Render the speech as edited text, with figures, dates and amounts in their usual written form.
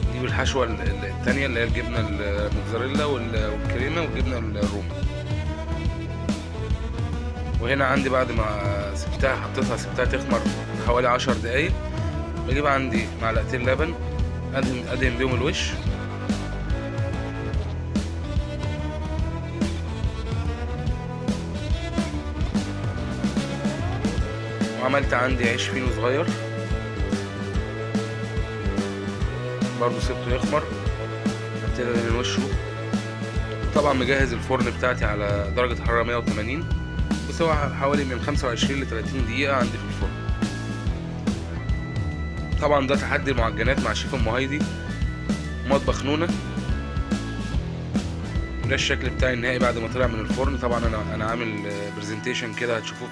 نجيب الحشوة التانية اللي هي الجبنة الموتزاريلا والكريمة والجبنة الرومي. وهنا عندي بعد ما سبتها تخمر حوالي 10 دقايق، بجيب عندي معلقتين لبن ادهن بيهم الوش، وعملت عندي عيش فينو صغير برضو سبته يخمر، ابتدي ادهن وشه. طبعا مجهز الفرن بتاعتي على درجة حرارة 180، بسوى حوالي من 25 ل 30 دقيقة عندي في الفرن. طبعا ده تحدي المعجنات مع شيف ام هايدي مطبخ نونة. ده الشكل بتاعي النهائي بعد ما طلع من الفرن. طبعا انا عامل برزنتيشن كده هتشوفوه